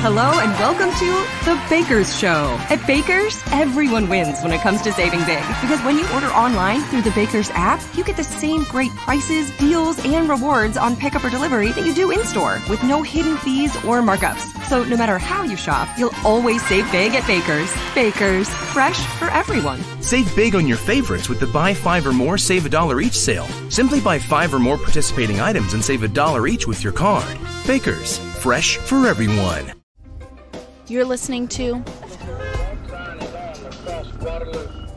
Hello and welcome to The Baker's Show. At Baker's, everyone wins when it comes to saving big. Because when you order online through the Baker's app, you get the same great prices, deals, and rewards on pickup or delivery that you do in-store, with no hidden fees or markups. So no matter how you shop, you'll always save big at Baker's. Baker's, fresh for everyone. Save big on your favorites with the Buy 5 or More, Save $1 each sale. Simply buy 5 or more participating items and save $1 each with your card. Baker's, fresh for everyone. You're listening to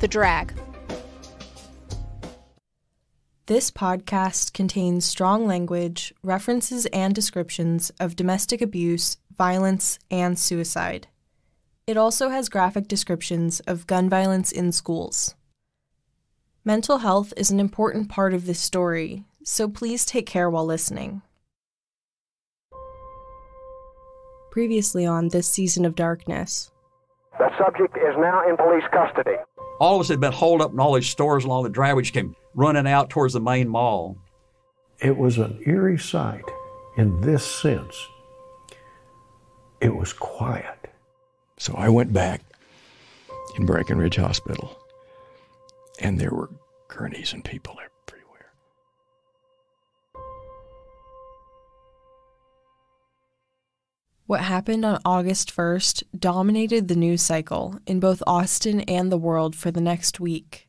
The Drag. This podcast contains strong language, references, and descriptions of domestic abuse, violence, and suicide. It also has graphic descriptions of gun violence in schools. Mental health is an important part of this story, so please take care while listening. Previously on this season of Darkness. The subject is now in police custody. All of us had been holed up in all these stores along the driveway. We just came running out towards the main mall. It was an eerie sight in this sense. It was quiet. So I went back in Breckenridge Hospital, and there were gurneys and people everywhere. What happened on August 1st dominated the news cycle in both Austin and the world for the next week.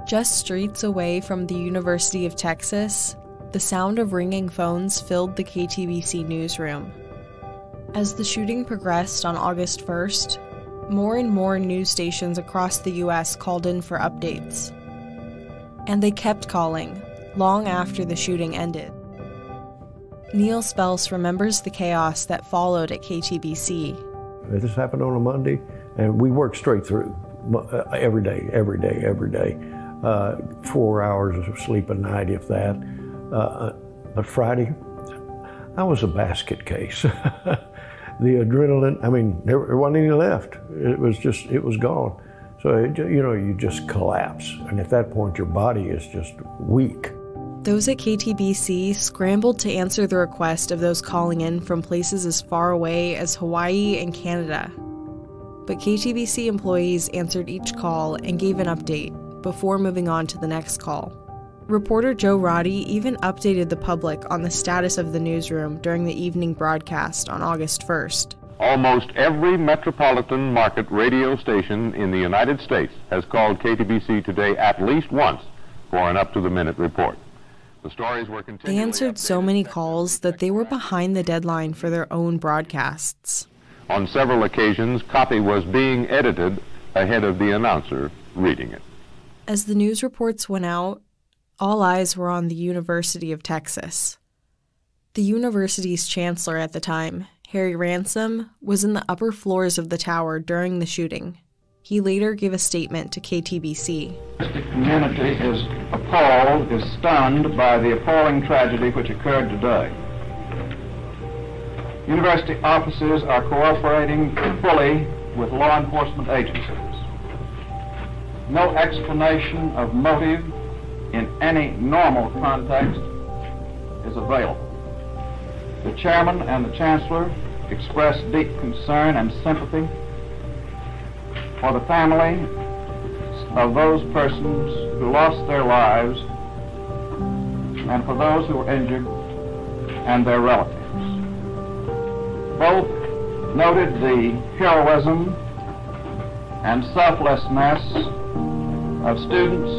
Just streets away from the University of Texas, the sound of ringing phones filled the KTBC newsroom. As the shooting progressed on August 1st, more and more news stations across the U.S. called in for updates. And they kept calling, long after the shooting ended. Neil Spelse remembers the chaos that followed at KTBC. This happened on a Monday, and we worked straight through every day. 4 hours of sleep a night, if that. But Friday, I was a basket case. The adrenaline, I mean, there wasn't any left. It was gone. So, you just collapse. And at that point, your body is just weak. Those at KTBC scrambled to answer the request of those calling in from places as far away as Hawaii and Canada. But KTBC employees answered each call and gave an update before moving on to the next call. Reporter Joe Roddy even updated the public on the status of the newsroom during the evening broadcast on August 1st. Almost every metropolitan market radio station in the United States has called KTBC today at least once for an up-to-the-minute report. The stories were They answered so many calls that they were behind the deadline for their own broadcasts. On several occasions, copy was being edited ahead of the announcer reading it. As the news reports went out, all eyes were on the University of Texas. The university's chancellor at the time, Harry Ransom, was in the upper floors of the tower during the shooting. He later gave a statement to KTBC. The community is appalled, is stunned by the appalling tragedy which occurred today. University officers are cooperating fully with law enforcement agencies. No explanation of motive in any normal context is available. The chairman and the chancellor expressed deep concern and sympathy for the family of those persons who lost their lives and for those who were injured and their relatives. Both noted the heroism and selflessness of students,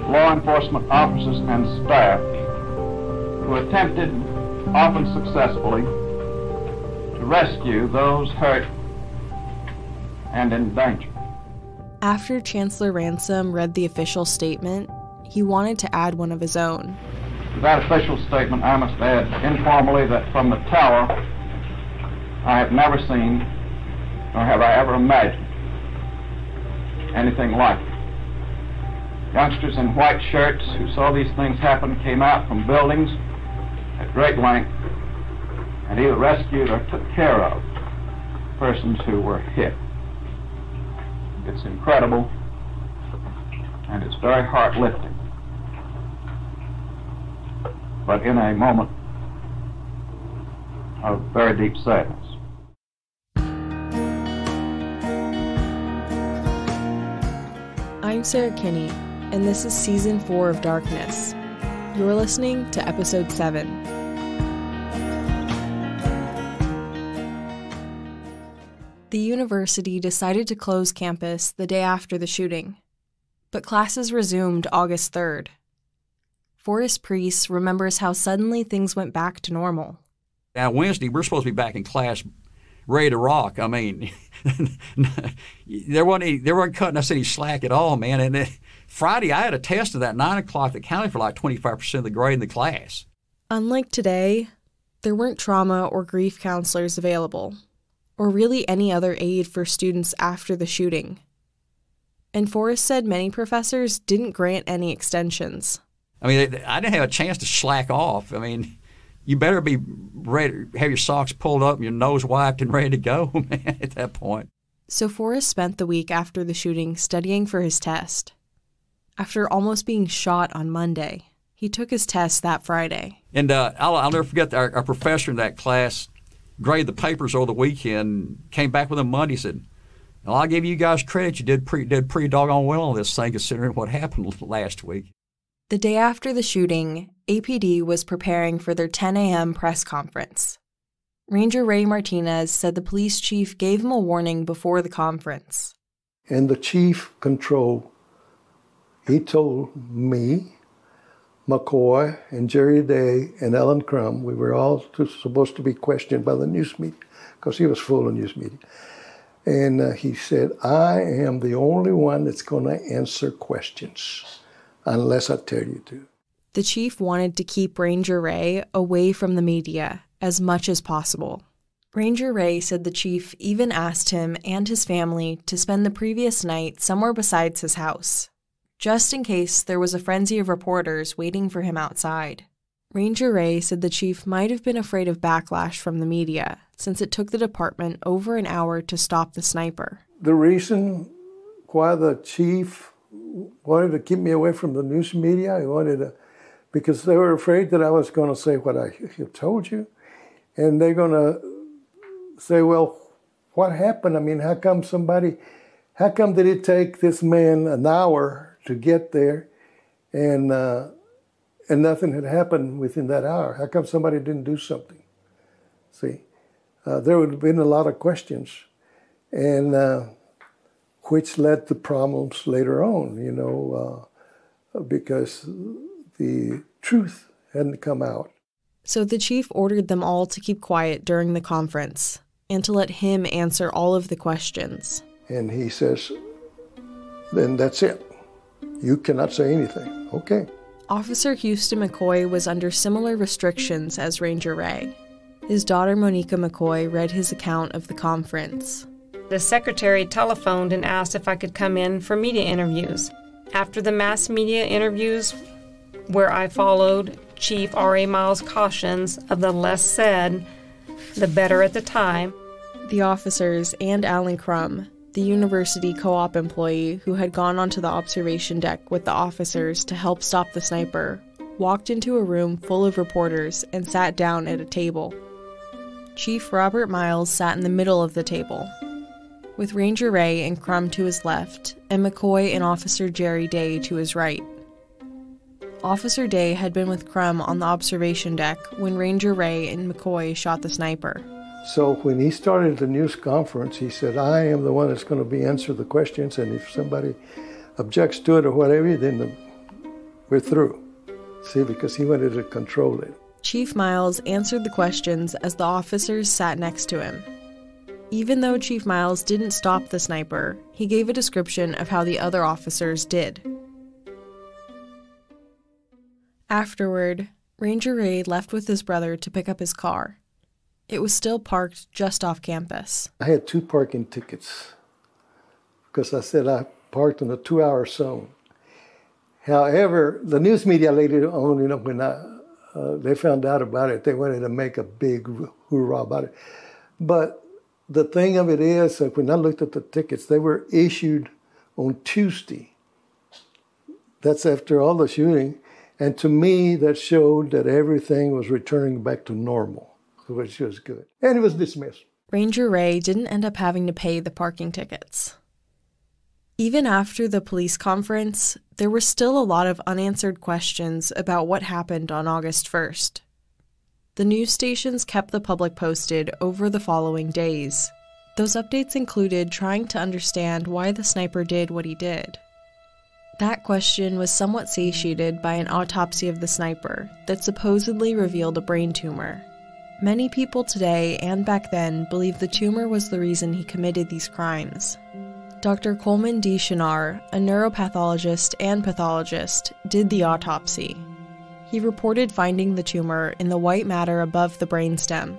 law enforcement officers, and staff who attempted, often successfully, to rescue those hurt and in danger. After Chancellor Ransom read the official statement, he wanted to add one of his own. To that official statement, I must add informally that from the tower, I have never seen, nor have I ever imagined, anything like it. Youngsters in white shirts who saw these things happen came out from buildings at great length and either rescued or took care of persons who were hit. It's incredible, and it's very heart-lifting. But in a moment of very deep sadness. I'm Sarah Kinney, and this is Season 4 of Darkness. You're listening to Episode 7. The university decided to close campus the day after the shooting, but classes resumed August 3rd. Forrest Priest remembers how suddenly things went back to normal. Now, Wednesday, we're supposed to be back in class ready to rock. I mean, there wasn't cutting us any slack at all, man. And Friday, I had a test of that 9 o'clock that counted for like 25% of the grade in the class. Unlike today, there weren't trauma or grief counselors available, or really any other aid for students after the shooting. And Forrest said many professors didn't grant any extensions. I mean, I didn't have a chance to slack off. I mean, you better be ready, have your socks pulled up and your nose wiped and ready to go, man, at that point. So Forrest spent the week after the shooting studying for his test. After almost being shot on Monday, he took his test that Friday. And I'll never forget our professor in that class graded the papers over the weekend, came back with them Monday, said, well, I'll give you guys credit. You did pretty doggone well on this thing considering what happened last week. The day after the shooting, APD was preparing for their 10 a.m. press conference. Ranger Ray Martinez said the police chief gave him a warning before the conference. And the chief control, he told me, McCoy, and Jerry Day, and Ellen Crum, we were all supposed to be questioned by the news media, because he was full of news media. And he said, I am the only one that's going to answer questions, unless I tell you to. The chief wanted to keep Ranger Ray away from the media as much as possible. Ranger Ray said the chief even asked him and his family to spend the previous night somewhere besides his house, just in case there was a frenzy of reporters waiting for him outside. Ranger Ray said the chief might have been afraid of backlash from the media, since it took the department over an hour to stop the sniper. The reason why the chief wanted to keep me away from the news media, because they were afraid that I was going to say what I told you, and they're going to say, well, what happened? I mean, how come did it take this man an hour to get there, and nothing had happened within that hour? How come somebody didn't do something? See, there would have been a lot of questions, and which led to problems later on, because the truth hadn't come out. So the chief ordered them all to keep quiet during the conference and to let him answer all of the questions. And he says, then that's it. You cannot say anything. Okay. Officer Houston McCoy was under similar restrictions as Ranger Ray. His daughter Monica McCoy read his account of the conference. The secretary telephoned and asked if I could come in for media interviews. After the mass media interviews, where I followed Chief R.A. Miles' cautions of the less said, the better at the time. The officers and Alan Crum, the university co-op employee who had gone onto the observation deck with the officers to help stop the sniper, walked into a room full of reporters and sat down at a table. Chief Robert Miles sat in the middle of the table, with Ranger Ray and Crum to his left, and McCoy and Officer Jerry Day to his right. Officer Day had been with Crum on the observation deck when Ranger Ray and McCoy shot the sniper. So when he started the news conference, he said, I am the one that's going to answer the questions, and if somebody objects to it or whatever, then we're through. See, because he wanted to control it. Chief Miles answered the questions as the officers sat next to him. Even though Chief Miles didn't stop the sniper, he gave a description of how the other officers did. Afterward, Ranger Ray left with his brother to pick up his car. It was still parked just off campus. I had 2 parking tickets because I said I parked in a 2-hour zone. However, the news media later on, when they found out about it, they wanted to make a big hoorah about it. But the thing of it is that when I looked at the tickets, they were issued on Tuesday. That's after all the shooting. And to me, that showed that everything was returning back to normal. which was good. And he was dismissed. Ranger Ray didn't end up having to pay the parking tickets. Even after the police conference, there were still a lot of unanswered questions about what happened on August 1st. The news stations kept the public posted over the following days. Those updates included trying to understand why the sniper did what he did. That question was somewhat satiated by an autopsy of the sniper that supposedly revealed a brain tumor. Many people today and back then believe the tumor was the reason he committed these crimes. Dr. Coleman D. Shinar, a neuropathologist and pathologist, did the autopsy. He reported finding the tumor in the white matter above the brainstem.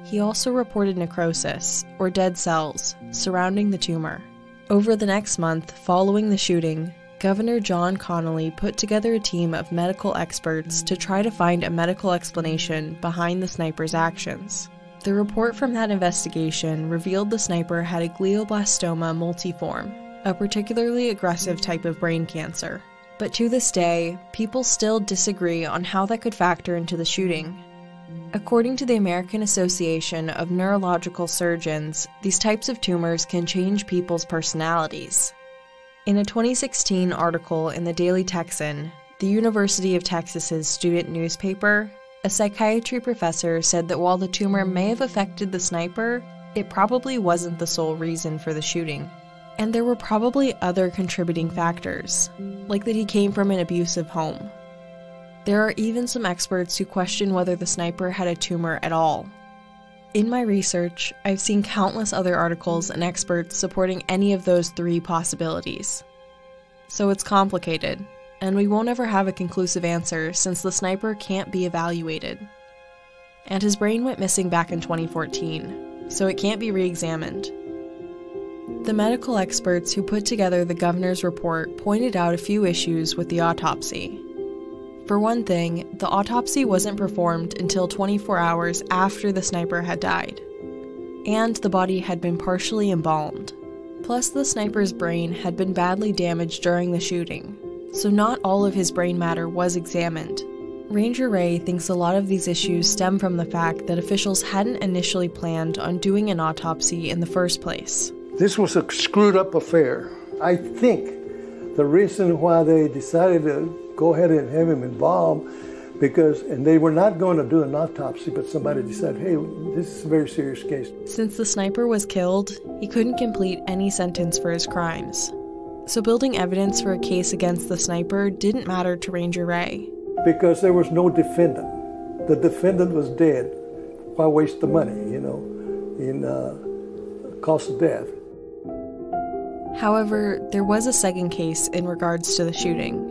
He also reported necrosis, or dead cells, surrounding the tumor. Over the next month following the shooting, Governor John Connally put together a team of medical experts to try to find a medical explanation behind the sniper's actions. The report from that investigation revealed the sniper had a glioblastoma multiforme, a particularly aggressive type of brain cancer. But to this day, people still disagree on how that could factor into the shooting. According to the American Association of Neurological Surgeons, these types of tumors can change people's personalities. In a 2016 article in the Daily Texan, the University of Texas's student newspaper, a psychiatry professor said that while the tumor may have affected the sniper, it probably wasn't the sole reason for the shooting. And there were probably other contributing factors, like that he came from an abusive home. There are even some experts who question whether the sniper had a tumor at all. In my research, I've seen countless other articles and experts supporting any of those three possibilities. So it's complicated, and we won't ever have a conclusive answer since the sniper can't be evaluated. And his brain went missing back in 2014, so it can't be re-examined. The medical experts who put together the governor's report pointed out a few issues with the autopsy. For one thing, the autopsy wasn't performed until 24 hours after the sniper had died, and the body had been partially embalmed. Plus, the sniper's brain had been badly damaged during the shooting, so not all of his brain matter was examined. Ranger Ray thinks a lot of these issues stem from the fact that officials hadn't initially planned on doing an autopsy in the first place. This was a screwed up affair. I think the reason why they decided to go ahead and have him embalmed, and they were not going to do an autopsy, but somebody decided, hey, this is a very serious case. Since the sniper was killed, he couldn't complete any sentence for his crimes. So building evidence for a case against the sniper didn't matter to Ranger Ray. Because there was no defendant. The defendant was dead. Why waste the money, in cost of death? However, there was a second case in regards to the shooting.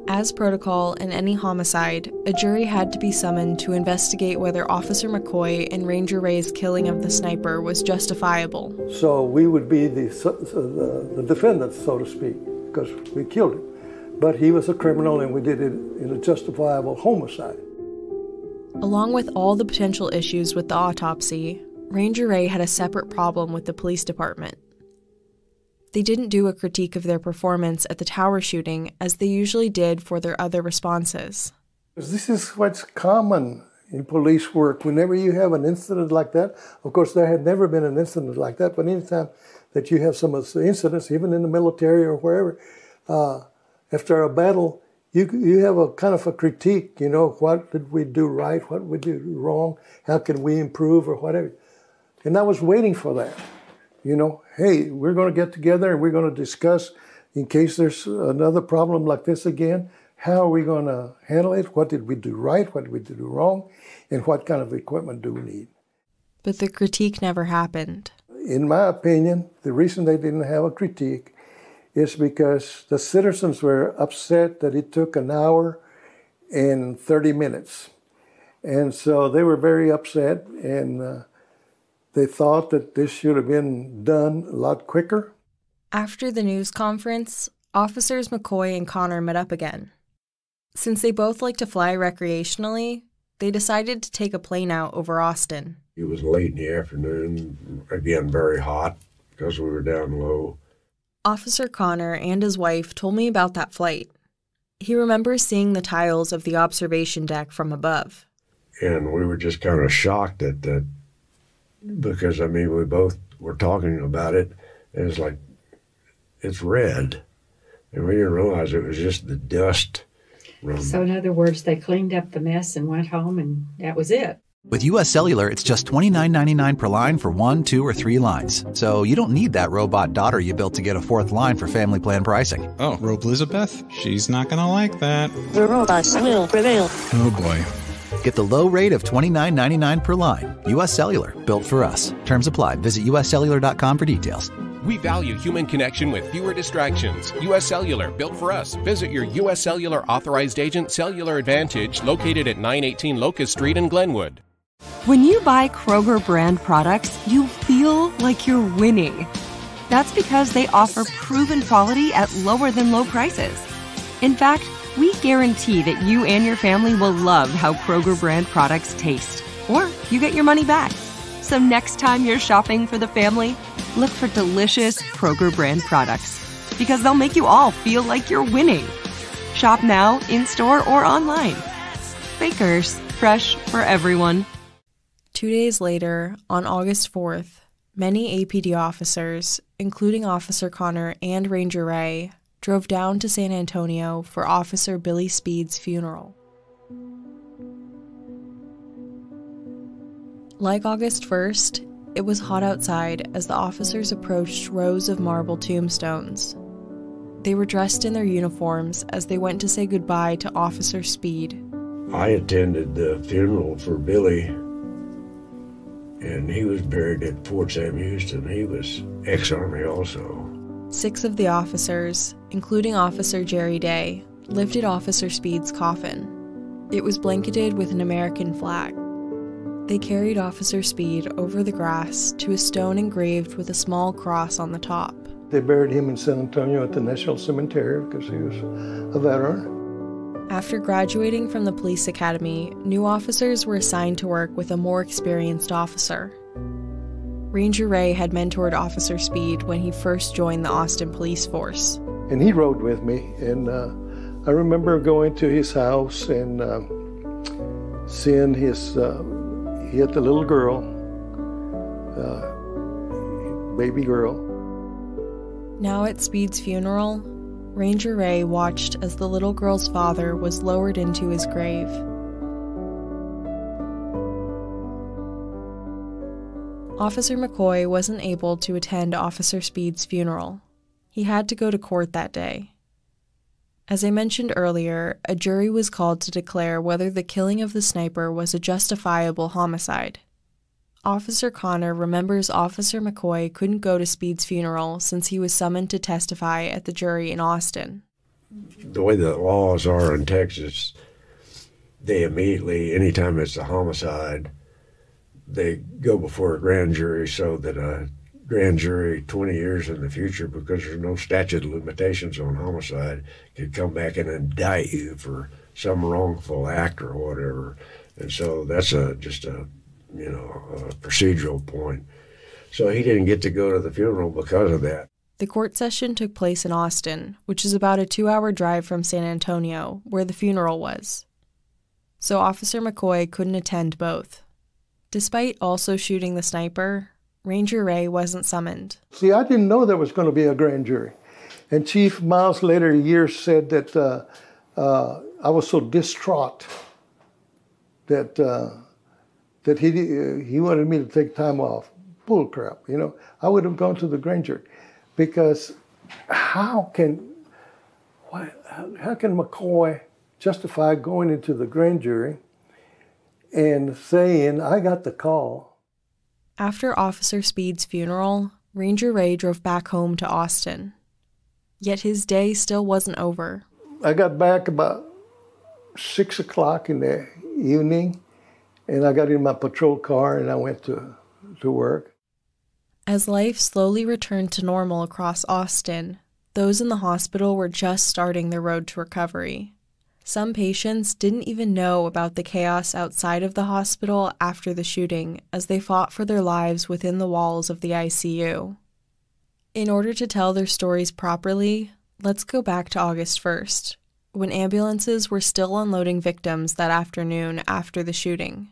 As protocol in any homicide, a jury had to be summoned to investigate whether Officer McCoy and Ranger Ray's killing of the sniper was justifiable. So we would be the defendants, so to speak, because we killed him. But he was a criminal and we did it in a justifiable homicide. Along with all the potential issues with the autopsy, Ranger Ray had a separate problem with the police department. They didn't do a critique of their performance at the tower shooting as they usually did for their other responses. This is what's common in police work. Whenever you have an incident like that, of course there had never been an incident like that, but anytime that you have some of the incidents, even in the military or wherever, after a battle, you have a kind of a critique, what did we do right, what did we do wrong, how can we improve or whatever. And I was waiting for that. Hey, we're going to get together and we're going to discuss in case there's another problem like this again, how are we going to handle it? What did we do right? What did we do wrong? And what kind of equipment do we need? But the critique never happened. In my opinion, the reason they didn't have a critique is because the citizens were upset that it took an hour and 30 minutes. And so they were very upset, and they thought that this should have been done a lot quicker. After the news conference, Officers McCoy and Connor met up again. Since they both like to fly recreationally, they decided to take a plane out over Austin. It was late in the afternoon, again very hot because we were down low. Officer Connor and his wife told me about that flight. He remembers seeing the tiles of the observation deck from above. And we were just kind of shocked at that, because, I mean, we both were talking about it, and it's like, it's red. And we didn't realize it was just the dust. So in other words, they cleaned up the mess and went home, and that was it. With U.S. Cellular, it's just $29.99 per line for 1, 2, or 3 lines. So you don't need that robot daughter you built to get a 4th line for family plan pricing. Oh, Robe Elizabeth? She's not going to like that. The robots will prevail. Oh, boy. Get the low rate of $29.99 per line. U.S. Cellular, built for us. Terms apply. Visit uscellular.com for details. We value human connection with fewer distractions. U.S. Cellular, built for us. Visit your U.S. Cellular authorized agent, Cellular Advantage, located at 918 Locust Street in Glenwood. When you buy Kroger brand products, you feel like you're winning. That's because they offer proven quality at lower than low prices. In fact, we guarantee that you and your family will love how Kroger brand products taste, or you get your money back. So next time you're shopping for the family, look for delicious Kroger brand products, because they'll make you all feel like you're winning. Shop now, in-store, or online. Bakers, fresh for everyone. 2 days later, on August 4th, many APD officers, including Officer Connor and Ranger Ray, drove down to San Antonio for Officer Billy Speed's funeral. Like August 1st, it was hot outside as the officers approached rows of marble tombstones. They were dressed in their uniforms as they went to say goodbye to Officer Speed. I attended the funeral for Billy, and he was buried at Fort Sam Houston. He was ex-Army also. 6 of the officers, including Officer Jerry Day, lifted Officer Speed's coffin. It was blanketed with an American flag. They carried Officer Speed over the grass to a stone engraved with a small cross on the top. They buried him in San Antonio at the National Cemetery because he was a veteran. After graduating from the police academy, new officers were assigned to work with a more experienced officer. Ranger Ray had mentored Officer Speed when he first joined the Austin Police Force. And he rode with me, and I remember going to his house and seeing his, he had the little girl, baby girl. Now at Speed's funeral, Ranger Ray watched as the little girl's father was lowered into his grave. Officer McCoy wasn't able to attend Officer Speed's funeral. He had to go to court that day. As I mentioned earlier, a jury was called to declare whether the killing of the sniper was a justifiable homicide. Officer Connor remembers Officer McCoy couldn't go to Speed's funeral since he was summoned to testify at the jury in Austin. The way the laws are in Texas, they immediately, anytime it's a homicide, they go before a grand jury, so that a grand jury 20 years in the future, because there's no statute of limitations on homicide, could come back and indict you for some wrongful act or whatever. And so that's just a procedural point. So he didn't get to go to the funeral because of that. The court session took place in Austin, which is about a 2-hour drive from San Antonio, where the funeral was. So Officer McCoy couldn't attend both. Despite also shooting the sniper, Ranger Ray wasn't summoned. See, I didn't know there was going to be a grand jury. And Chief Miles later years said that I was so distraught that he wanted me to take time off. Bull crap, I would have gone to the grand jury, because how can McCoy justify going into the grand jury and saying, I got the call? After Officer Speed's funeral, Ranger Ray drove back home to Austin. Yet his day still wasn't over. I got back about 6 o'clock in the evening, and I got in my patrol car and I went to work. As life slowly returned to normal across Austin, those in the hospital were just starting their road to recovery. Some patients didn't even know about the chaos outside of the hospital after the shooting, as they fought for their lives within the walls of the ICU. In order to tell their stories properly, let's go back to August 1st. when ambulances were still unloading victims that afternoon after the shooting.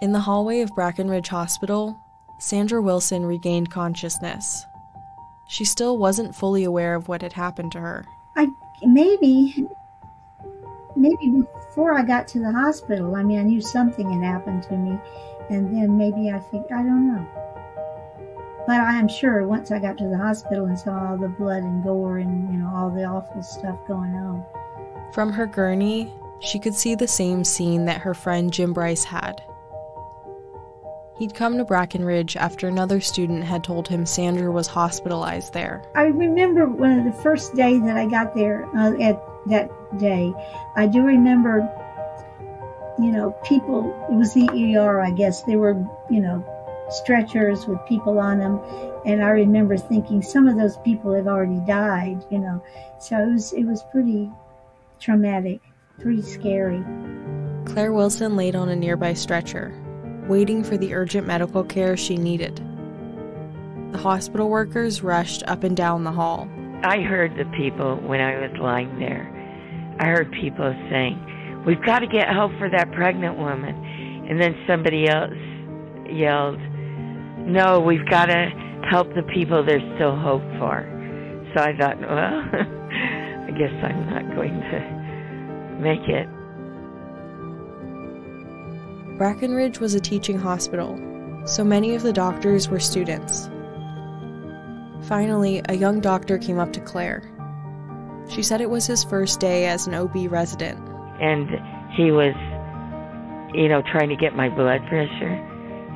In the hallway of Brackenridge Hospital, Sandra Wilson regained consciousness. She still wasn't fully aware of what had happened to her. Maybe before I got to the hospital, I knew something had happened to me, and then maybe I don't know. But I am sure once I got to the hospital and saw all the blood and gore and, all the awful stuff going on. From her gurney, she could see the same scene that her friend Jim Bryce had. He'd come to Brackenridge after another student had told him Sandra was hospitalized there. I remember one of the first days that I got there, at that day, I do remember, people, it was the ER, I guess. There were, stretchers with people on them, and I remember thinking some of those people had already died, So it was pretty traumatic, pretty scary. Claire Wilson laid on a nearby stretcher, waiting for the urgent medical care she needed. The hospital workers rushed up and down the hall. I heard the people when I was lying there. I heard people saying, "We've got to get help for that pregnant woman." And then somebody else yelled, "No, we've got to help the people there's still hope for." So I thought, well, I guess I'm not going to make it. Brackenridge was a teaching hospital, so many of the doctors were students. Finally, a young doctor came up to Claire. She said it was his first day as an OB resident. And he was, trying to get my blood pressure,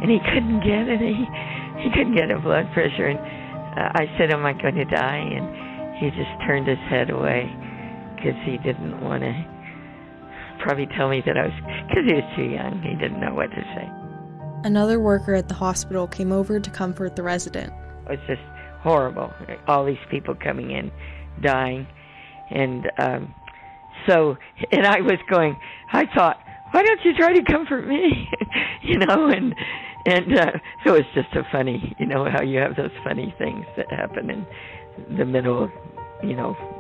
and he couldn't get it. He couldn't get a blood pressure, and I said, "Am I going to die?" And he just turned his head away because he didn't want to probably tell me that because he was too young. He didn't know what to say. Another worker at the hospital came over to comfort the resident. It was just horrible. All these people coming in, dying. And and I was going, I thought, why don't you try to comfort me? So it's just a funny, how you have those funny things that happen in the middle of,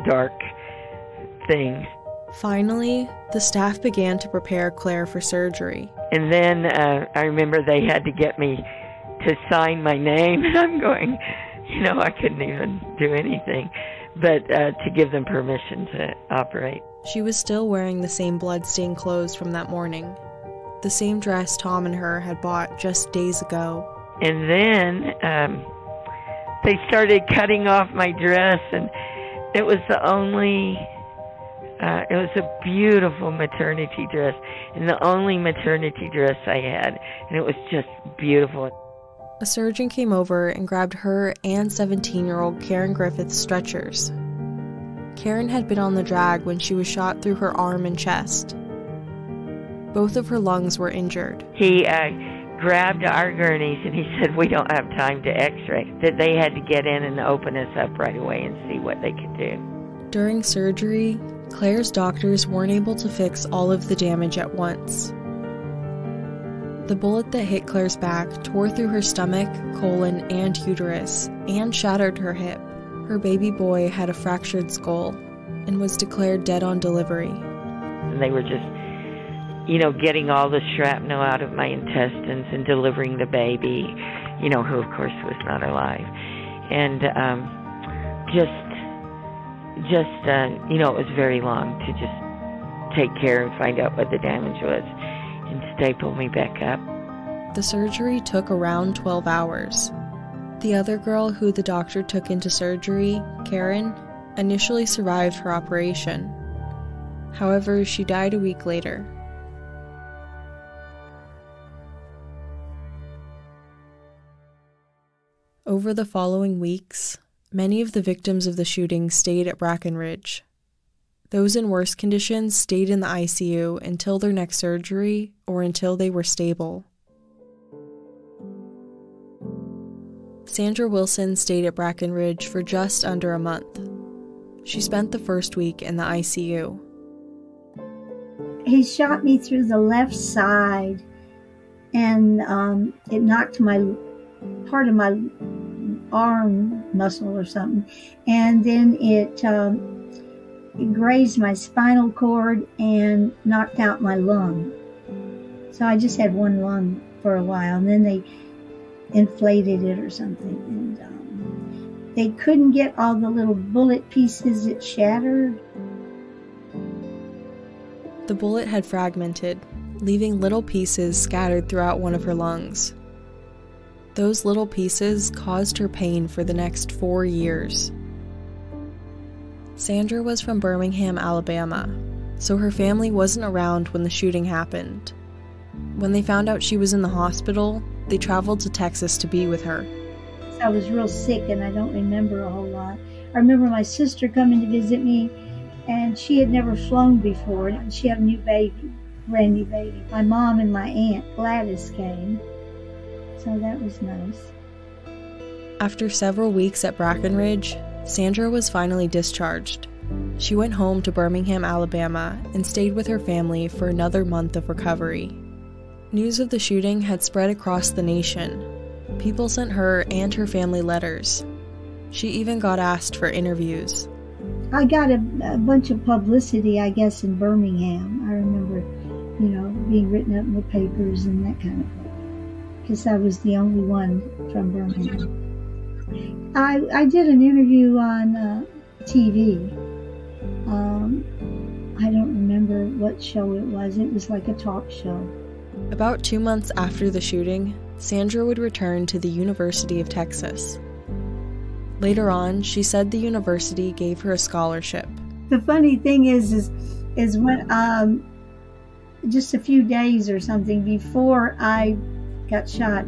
dark things. Finally, the staff began to prepare Claire for surgery. And then I remember they had to get me to sign my name, and I'm going, I couldn't even do anything, but to give them permission to operate. She was still wearing the same blood-stained clothes from that morning, the same dress Tom and her had bought just days ago. And then they started cutting off my dress, and it was it was a beautiful maternity dress, and the only maternity dress I had, and it was just beautiful. A surgeon came over and grabbed her and 17-year-old Karen Griffith's stretchers. Karen had been on the drag when she was shot through her arm and chest. Both of her lungs were injured. He grabbed our gurneys and he said, "We don't have time to x-ray," that they had to get in and open us up right away and see what they could do. During surgery, Claire's doctors weren't able to fix all of the damage at once. The bullet that hit Claire's back tore through her stomach, colon, and uterus, and shattered her hip. Her baby boy had a fractured skull and was declared dead on delivery. And they were just, getting all the shrapnel out of my intestines and delivering the baby, who of course was not alive. And it was very long to just take care and find out what the damage was and staple me back up. The surgery took around 12 hours. The other girl who the doctor took into surgery, Karen, initially survived her operation. However, she died a week later. Over the following weeks, many of the victims of the shooting stayed at Brackenridge. Those in worse conditions stayed in the ICU until their next surgery or until they were stable. Sandra Wilson stayed at Brackenridge for just under a month. She spent the first week in the ICU. He shot me through the left side, and it knocked part of my arm muscle or something, and then it it grazed my spinal cord and knocked out my lung. So I just had one lung for a while, and then they inflated it or something. And they couldn't get all the little bullet pieces. It shattered. The bullet had fragmented, leaving little pieces scattered throughout one of her lungs. Those little pieces caused her pain for the next 4 years. Sandra was from Birmingham, Alabama, so her family wasn't around when the shooting happened. When they found out she was in the hospital, they traveled to Texas to be with her. I was real sick and I don't remember a whole lot. I remember my sister coming to visit me, and she had never flown before, and she had a new baby, brand new baby. My mom and my aunt Gladys came, so that was nice. After several weeks at Brackenridge, Sandra was finally discharged. She went home to Birmingham, Alabama, and stayed with her family for another month of recovery. News of the shooting had spread across the nation. People sent her and her family letters. She even got asked for interviews. I got a bunch of publicity, I guess, in Birmingham. I remember, being written up in the papers and that kind of thing, because I was the only one from Birmingham. I did an interview on TV. I don't remember what show it was. It was like a talk show. About 2 months after the shooting, Sandra would return to the University of Texas. Later on, she said the university gave her a scholarship. The funny thing is when just a few days or something before I got shot,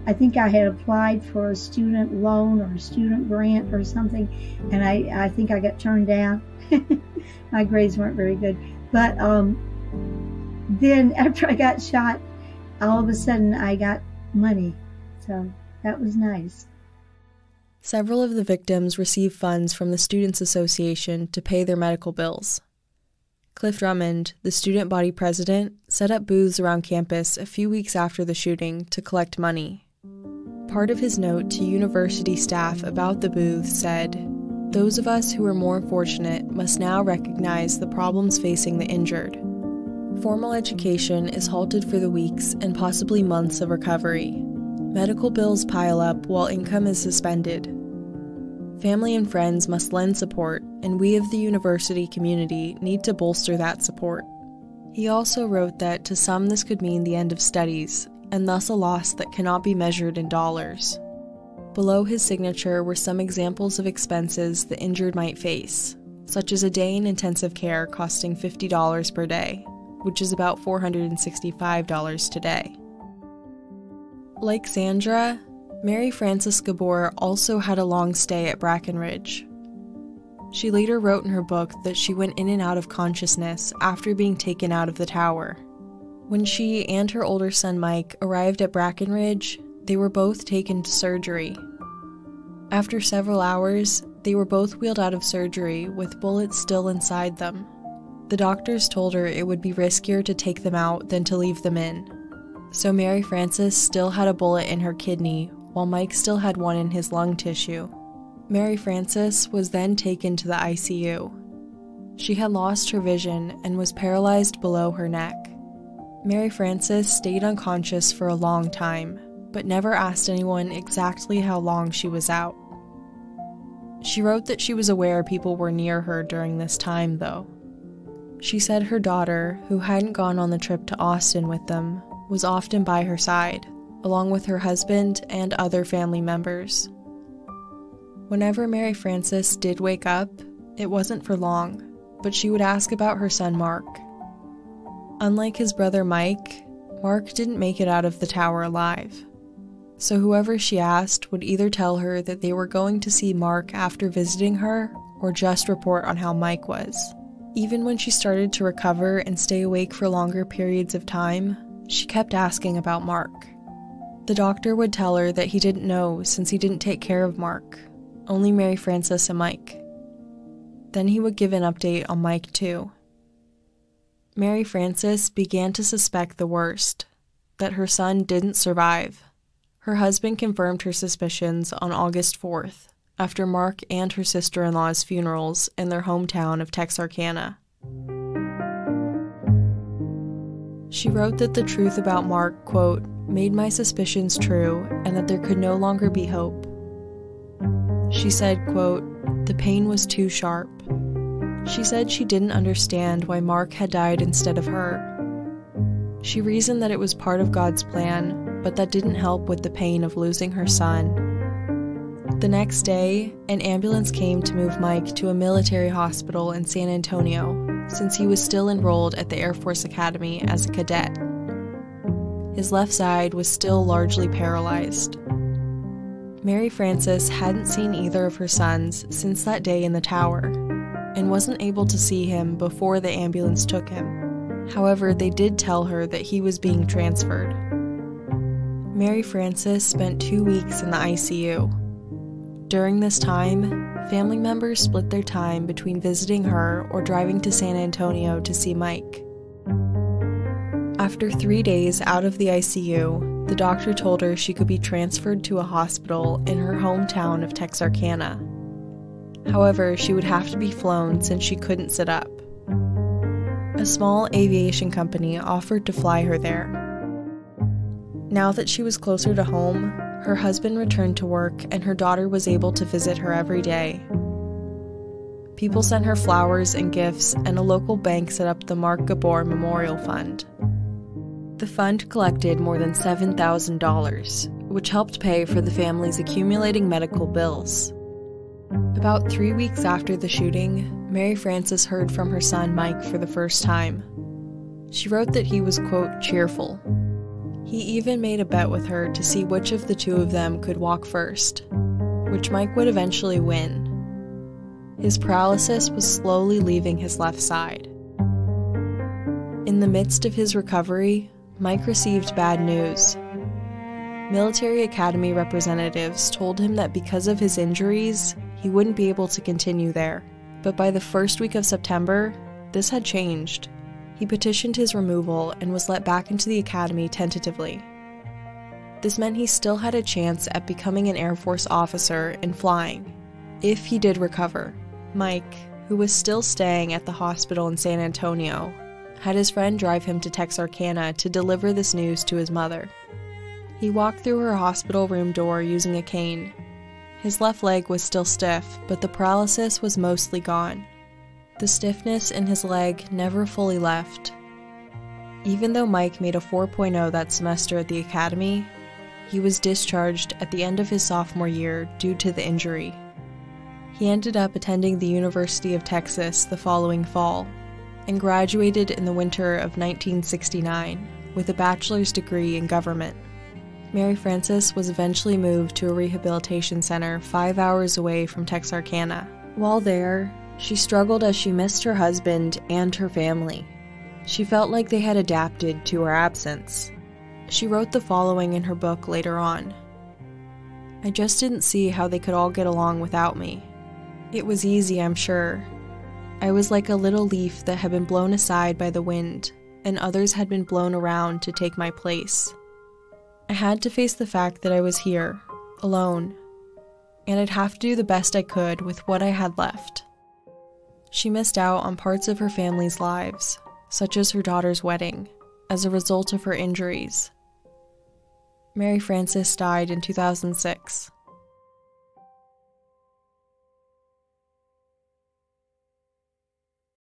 I think I had applied for a student loan or a student grant or something, and I think I got turned down. My grades weren't very good. But then after I got shot, all of a sudden I got money. So that was nice. Several of the victims received funds from the Students' Association to pay their medical bills. Cliff Drummond, the student body president, set up booths around campus a few weeks after the shooting to collect money. Part of his note to university staff about the booth said, "Those of us who are more fortunate must now recognize the problems facing the injured. Formal education is halted for the weeks and possibly months of recovery. Medical bills pile up while income is suspended. Family and friends must lend support, and we of the university community need to bolster that support." He also wrote that to some this could mean the end of studies, and thus a loss that cannot be measured in dollars. Below his signature were some examples of expenses the injured might face, such as a day in intensive care costing $50 per day, which is about $465 today. Like Sandra, Mary Frances Gabor also had a long stay at Brackenridge. She later wrote in her book that she went in and out of consciousness after being taken out of the tower. When she and her older son Mike arrived at Brackenridge, they were both taken to surgery. After several hours, they were both wheeled out of surgery with bullets still inside them. The doctors told her it would be riskier to take them out than to leave them in. So Mary Frances still had a bullet in her kidney, while Mike still had one in his lung tissue. Mary Frances was then taken to the ICU. She had lost her vision and was paralyzed below her neck. Mary Frances stayed unconscious for a long time, but never asked anyone exactly how long she was out. She wrote that she was aware people were near her during this time, though. She said her daughter, who hadn't gone on the trip to Austin with them, was often by her side, along with her husband and other family members. Whenever Mary Frances did wake up, it wasn't for long, but she would ask about her son Mark. Unlike his brother Mike, Mark didn't make it out of the tower alive. So whoever she asked would either tell her that they were going to see Mark after visiting her, or just report on how Mike was. Even when she started to recover and stay awake for longer periods of time, she kept asking about Mark. The doctor would tell her that he didn't know since he didn't take care of Mark, only Mary Frances and Mike. Then he would give an update on Mike too. Mary Frances began to suspect the worst, that her son didn't survive. Her husband confirmed her suspicions on August 4th, after Mark and her sister-in-law's funerals in their hometown of Texarkana. She wrote that the truth about Mark, quote, made my suspicions true and that there could no longer be hope. She said, quote, the pain was too sharp. She said she didn't understand why Mark had died instead of her. She reasoned that it was part of God's plan, but that didn't help with the pain of losing her son. The next day, an ambulance came to move Mike to a military hospital in San Antonio, since he was still enrolled at the Air Force Academy as a cadet. His left side was still largely paralyzed. Mary Frances hadn't seen either of her sons since that day in the tower, and wasn't able to see him before the ambulance took him. However, they did tell her that he was being transferred. Mary Frances spent 2 weeks in the ICU. During this time, family members split their time between visiting her or driving to San Antonio to see Mike. After 3 days out of the ICU, the doctor told her she could be transferred to a hospital in her hometown of Texarkana. However, she would have to be flown since she couldn't sit up. A small aviation company offered to fly her there. Now that she was closer to home, her husband returned to work and her daughter was able to visit her every day. People sent her flowers and gifts, and a local bank set up the Mark Gabor Memorial Fund. The fund collected more than $7,000, which helped pay for the family's accumulating medical bills. About 3 weeks after the shooting, Mary Frances heard from her son Mike for the first time. She wrote that he was, quote, cheerful. He even made a bet with her to see which of the two of them could walk first, which Mike would eventually win. His paralysis was slowly leaving his left side. In the midst of his recovery, Mike received bad news. Military Academy representatives told him that because of his injuries, he wouldn't be able to continue there. But by the first week of September, this had changed. He petitioned his removal and was let back into the academy tentatively. This meant he still had a chance at becoming an Air Force officer and flying, if he did recover. Mike, who was still staying at the hospital in San Antonio, had his friend drive him to Texarkana to deliver this news to his mother. He walked through her hospital room door using a cane. His left leg was still stiff, but the paralysis was mostly gone. The stiffness in his leg never fully left. Even though Mike made a 4.0 that semester at the academy, he was discharged at the end of his sophomore year due to the injury. He ended up attending the University of Texas the following fall, and graduated in the winter of 1969 with a bachelor's degree in government. Mary Frances was eventually moved to a rehabilitation center 5 hours away from Texarkana. While there, she struggled as she missed her husband and her family. She felt like they had adapted to her absence. She wrote the following in her book later on. I just didn't see how they could all get along without me. It was easy, I'm sure. I was like a little leaf that had been blown aside by the wind, and others had been blown around to take my place. I had to face the fact that I was here, alone, and I'd have to do the best I could with what I had left. She missed out on parts of her family's lives, such as her daughter's wedding, as a result of her injuries. Mary Frances died in 2006.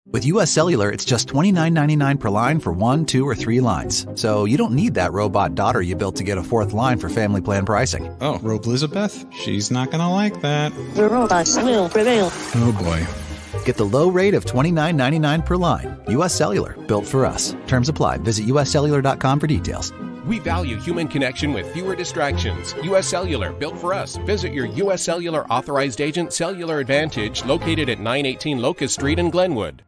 With US Cellular, it's just $29.99 per line for 1, 2, or 3 lines. So you don't need that robot daughter you built to get a 4th line for family plan pricing. Oh, Rope Elizabeth? She's not gonna like that. The robots will prevail. Oh boy. Get the low rate of $29.99 per line. US Cellular, built for us. Terms apply. Visit uscellular.com for details. We value human connection with fewer distractions. U.S. Cellular, built for us. Visit your U.S. Cellular authorized agent, Cellular Advantage, located at 918 Locust Street in Glenwood.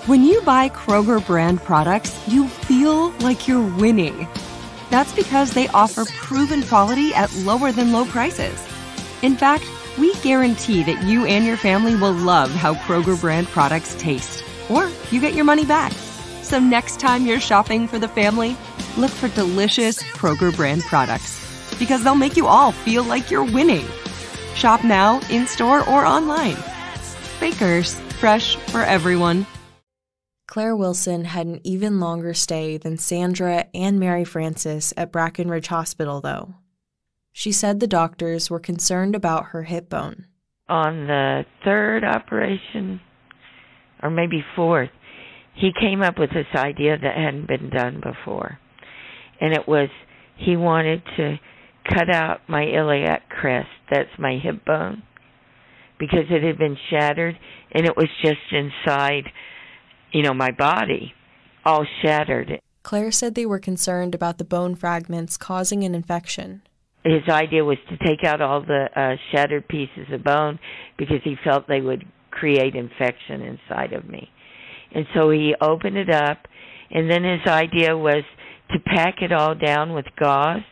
When you buy Kroger brand products, you feel like you're winning. That's because they offer proven quality at lower than low prices. In fact, we guarantee that you and your family will love how Kroger brand products taste, or you get your money back. So next time you're shopping for the family, look for delicious Kroger brand products, because they'll make you all feel like you're winning. Shop now, in-store, or online. Baker's, fresh for everyone. Claire Wilson had an even longer stay than Sandra and Mary Frances at Brackenridge Hospital, though. She said the doctors were concerned about her hip bone. On the third operation, or maybe fourth, he came up with this idea that hadn't been done before. And it was, he wanted to cut out my iliac crest, that's my hip bone, because it had been shattered, and it was just inside, my body, all shattered. Claire said they were concerned about the bone fragments causing an infection. His idea was to take out all the shattered pieces of bone because he felt they would create infection inside of me. And so he opened it up, and then his idea was to pack it all down with gauze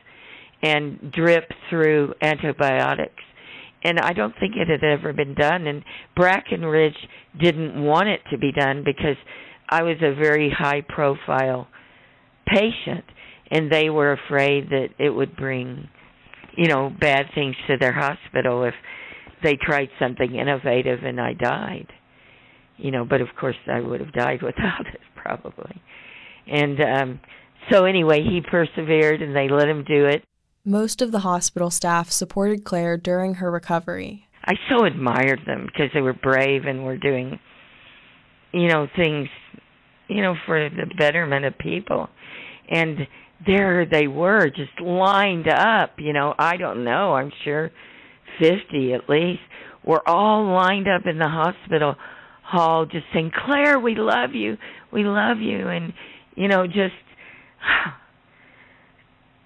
and drip through antibiotics. And I don't think it had ever been done, and Brackenridge didn't want it to be done because I was a very high-profile patient, and they were afraid that it would bring, bad things to their hospital if they tried something innovative and I died. But of course I would have died without it, probably. And so anyway, he persevered, and they let him do it. Most of the hospital staff supported Claire during her recovery. I so admired them because they were brave and were doing, things, for the betterment of people. And there they were, just lined up, I don't know, I'm sure 50 at least, were all lined up in the hospital hall just saying, Claire, we love you, and, just...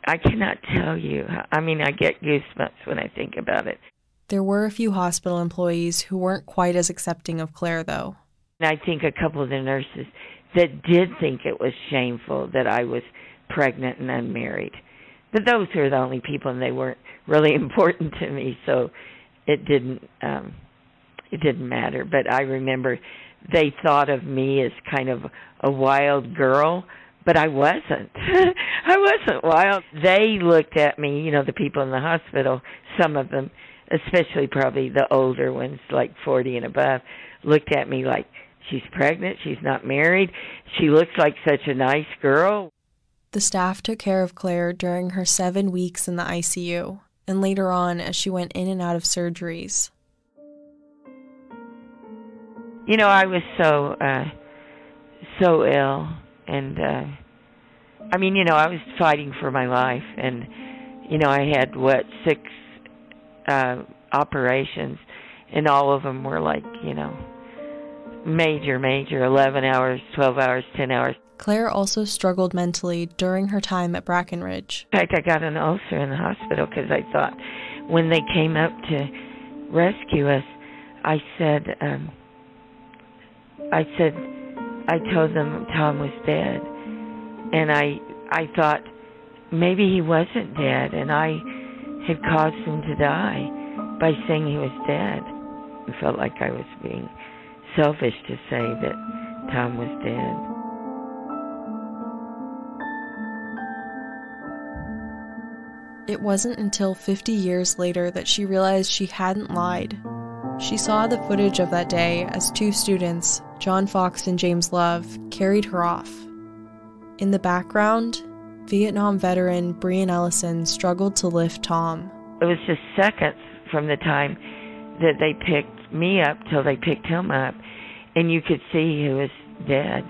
I cannot tell you. I get goosebumps when I think about it. There were a few hospital employees who weren't quite as accepting of Claire, though. And I think a couple of the nurses that did think it was shameful that I was pregnant and unmarried. But those were the only people, and they weren't really important to me, so it didn't matter. But I remember they thought of me as kind of a wild girl, but I wasn't. I wasn't wild. They looked at me, the people in the hospital, some of them, especially probably the older ones, like 40 and above, looked at me like, she's pregnant, she's not married, she looks like such a nice girl. The staff took care of Claire during her 7 weeks in the ICU, and later on as she went in and out of surgeries. I was so ill. And, I was fighting for my life, and, I had, 6 operations, and all of them were like, major, 11 hours, 12 hours, 10 hours. Claire also struggled mentally during her time at Brackenridge. In fact, I got an ulcer in the hospital because I thought when they came up to rescue us, I told them Tom was dead, and I thought maybe he wasn't dead, and I had caused him to die by saying he was dead. I felt like I was being selfish to say that Tom was dead. It wasn't until 50 years later that she realized she hadn't lied. She saw the footage of that day as 2 students, John Fox and James Love, carried her off. In the background, Vietnam veteran Brian Ellison struggled to lift Tom. It was just seconds from the time that they picked me up till they picked him up, and you could see he was dead.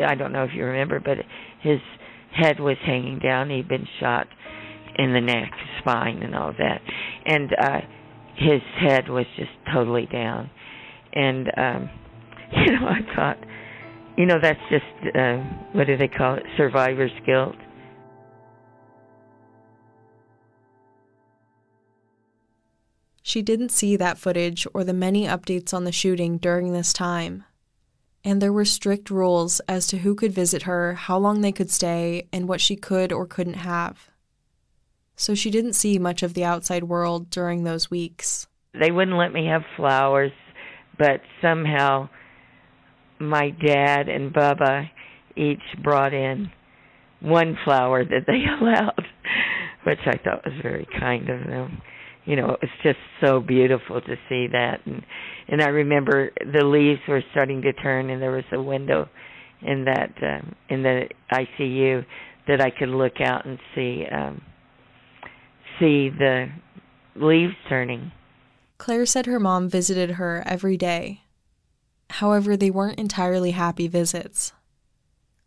I don't know if you remember, but his head was hanging down. He'd been shot in the neck, spine, and all that. And his head was just totally down. And, I thought, that's just, what do they call it, survivor's guilt. She didn't see that footage or the many updates on the shooting during this time. And there were strict rules as to who could visit her, how long they could stay, and what she could or couldn't have. So she didn't see much of the outside world during those weeks. They wouldn't let me have flowers, but somehow my dad and Bubba each brought in one flower that they allowed, which I thought was very kind of them. you know, it was just so beautiful to see that. And I remember the leaves were starting to turn, and there was a window in that in the ICU that I could look out and see the leaves turning. Claire said her mom visited her every day. However, they weren't entirely happy visits.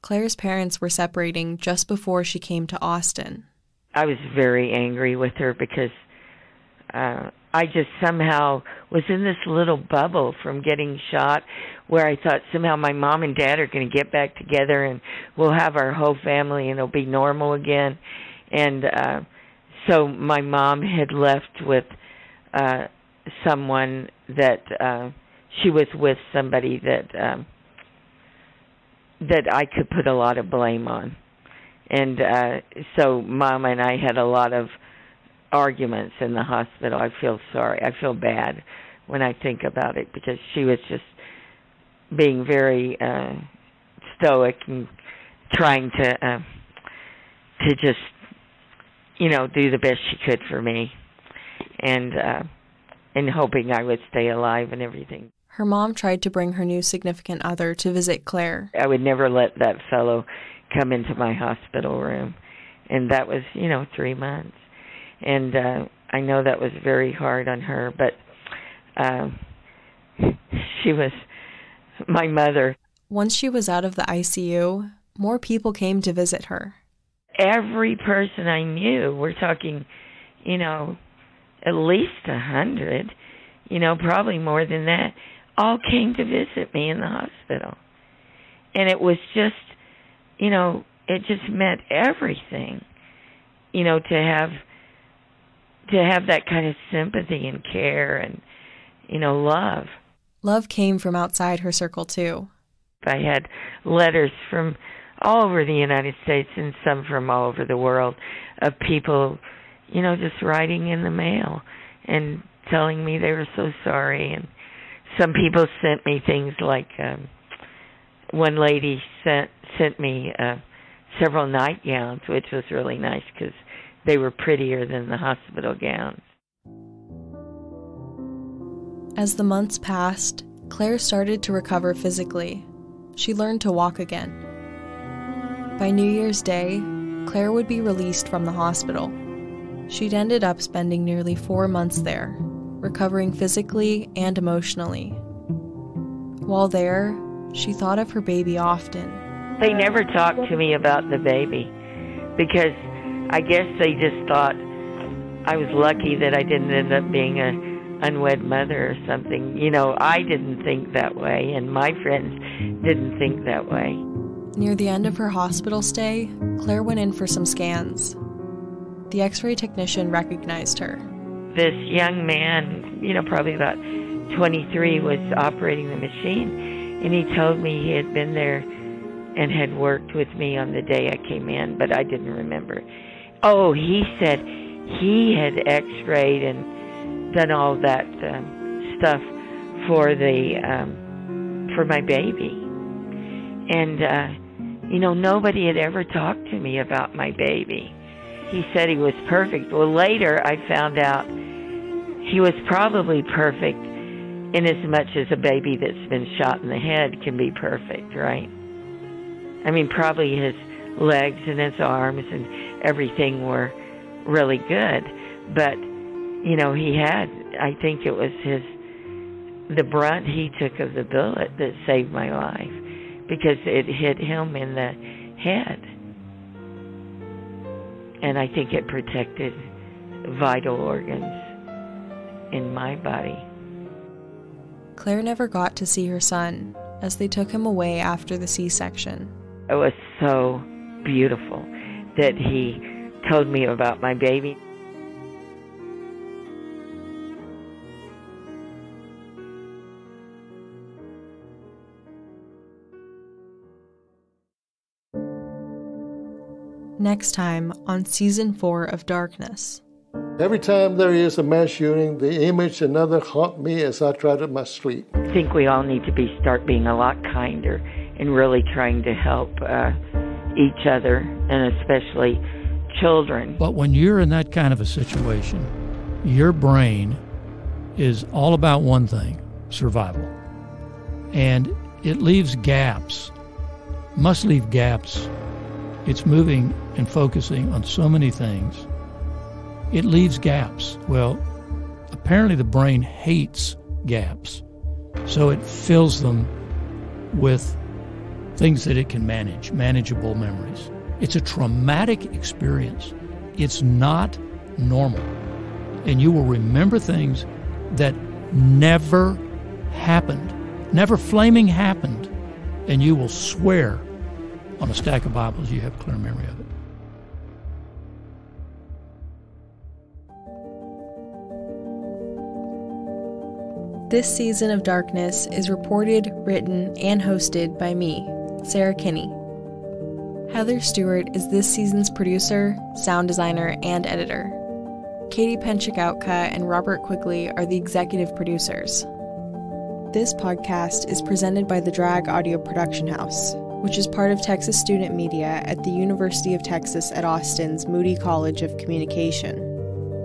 Claire's parents were separating just before she came to Austin. I was very angry with her because I just somehow was in this little bubble from getting shot where I thought somehow my mom and dad are going to get back together and we'll have our whole family and it'll be normal again. And so my mom had left with someone that she was with somebody that I could put a lot of blame on. And so Mom and I had a lot of arguments in the hospital. I feel sorry. I feel bad when I think about it because she was just being very stoic and trying to just, you know, do the best she could for me, and hoping I would stay alive and everything. Her mom tried to bring her new significant other to visit Claire. I would never let that fellow come into my hospital room. And that was, 3 months. And I know that was very hard on her, but she was my mother. Once she was out of the ICU, more people came to visit her. Every person I knew, we're talking, at least 100, probably more than that, all came to visit me in the hospital. And it was just, it just meant everything, to have that kind of sympathy and care and, love. Love came from outside her circle, too. I had letters from all over the United States and some from all over the world of people, just writing in the mail and telling me they were so sorry. And some people sent me things like one lady sent me several nightgowns, which was really nice because they were prettier than the hospital gowns. As the months passed, Claire started to recover physically. She learned to walk again. By New Year's Day, Claire would be released from the hospital. She'd ended up spending nearly 4 months there, recovering physically and emotionally. While there, she thought of her baby often. They never talked to me about the baby because I guess they just thought I was lucky that I didn't end up being an unwed mother or something. I didn't think that way, and my friends didn't think that way. Near the end of her hospital stay, Claire went in for some scans. The X-ray technician recognized her. This young man, probably about 23, was operating the machine, and he told me he had been there and had worked with me on the day I came in, but I didn't remember. Oh, he said he had X-rayed and done all that stuff for my baby. And, nobody had ever talked to me about my baby. He said he was perfect. Well, later I found out he was probably perfect in as much as a baby that's been shot in the head can be perfect, right? I mean, probably his legs and his arms and everything were really good. But, he had, I think it was the brunt he took of the bullet that saved my life because it hit him in the head. And I think it protected vital organs in my body. Claire never got to see her son as they took him away after the C-section. It was so beautiful that he told me about my baby. Next time on Season 4 of Darkness. Every time there is a mass shooting, the image another haunt me as I try to my sleep. I think we all need to start being a lot kinder and really trying to help each other, and especially children. But when you're in that kind of a situation, your brain is all about one thing, survival. And it leaves gaps, must leave gaps. It's moving and focusing on so many things. It leaves gaps. Well, apparently the brain hates gaps, so it fills them with things that it can manage, manageable memories. It's a traumatic experience. It's not normal. And you will remember things that never happened, never flaming happened, and you will swear on a stack of Bibles you have clear memory of it. This season of Darkness is reported, written, and hosted by me, Sarah Kinney. Heather Stewart is this season's producer, sound designer, and editor. Katie Penchikautka and Robert Quigley are the executive producers. This podcast is presented by the Drag Audio Production House, which is part of Texas Student Media at the University of Texas at Austin's Moody College of Communication.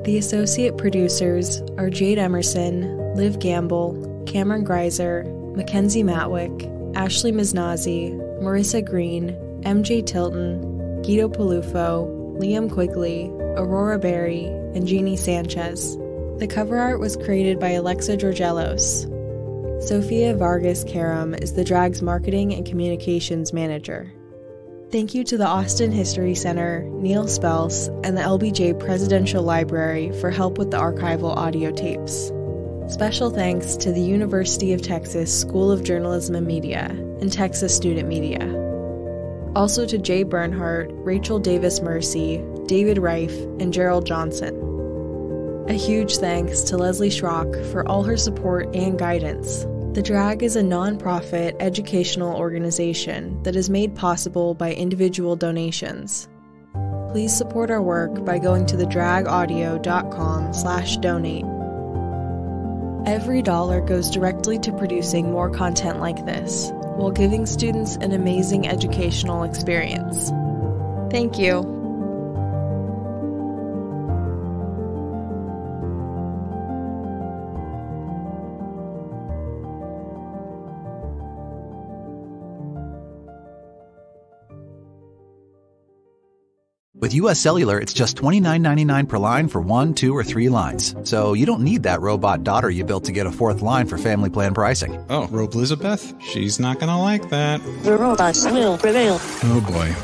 The associate producers are Jade Emerson, Liv Gamble, Cameron Greiser, Mackenzie Matwick, Ashley Miznazi, Marissa Green, MJ Tilton, Guido Palufo, Liam Quigley, Aurora Berry, and Jeannie Sanchez. The cover art was created by Alexa Georgelos. Sophia Vargas Karam is the Drag's marketing and communications manager. Thank you to the Austin History Center, Neil Spels, and the LBJ Presidential Library for help with the archival audio tapes. Special thanks to the University of Texas School of Journalism and Media and Texas Student Media. Also to Jay Bernhardt, Rachel Davis Mercy, David Reif, and Gerald Johnson. A huge thanks to Leslie Schrock for all her support and guidance. The Drag is a non-profit educational organization that is made possible by individual donations. Please support our work by going to thedragaudio.com/donate. Every dollar goes directly to producing more content like this, while giving students an amazing educational experience. Thank you. With US Cellular, it's just $29.99 per line for 1, 2, or 3 lines. So you don't need that robot daughter you built to get a 4th line for family plan pricing. Oh, Rope Elizabeth? She's not gonna like that. The robots will prevail. Oh boy.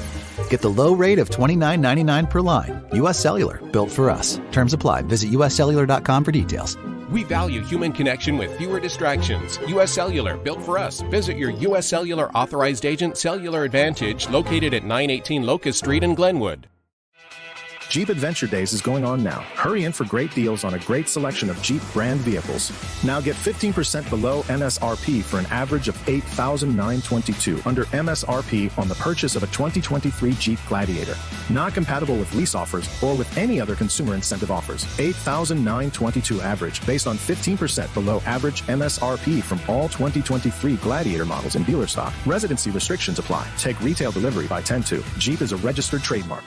Get the low rate of $29.99 per line. US Cellular, built for us. Terms apply. Visit uscellular.com for details. We value human connection with fewer distractions. U.S. Cellular, built for us. Visit your U.S. Cellular authorized agent, Cellular Advantage, located at 918 Locust Street in Glenwood. Jeep Adventure Days is going on now. Hurry in for great deals on a great selection of Jeep brand vehicles. Now get 15% below MSRP for an average of $8,922 under MSRP on the purchase of a 2023 Jeep Gladiator. Not compatible with lease offers or with any other consumer incentive offers. $8,922 average based on 15% below average MSRP from all 2023 Gladiator models in dealer stock. Residency restrictions apply. Take retail delivery by 10/2. Jeep is a registered trademark.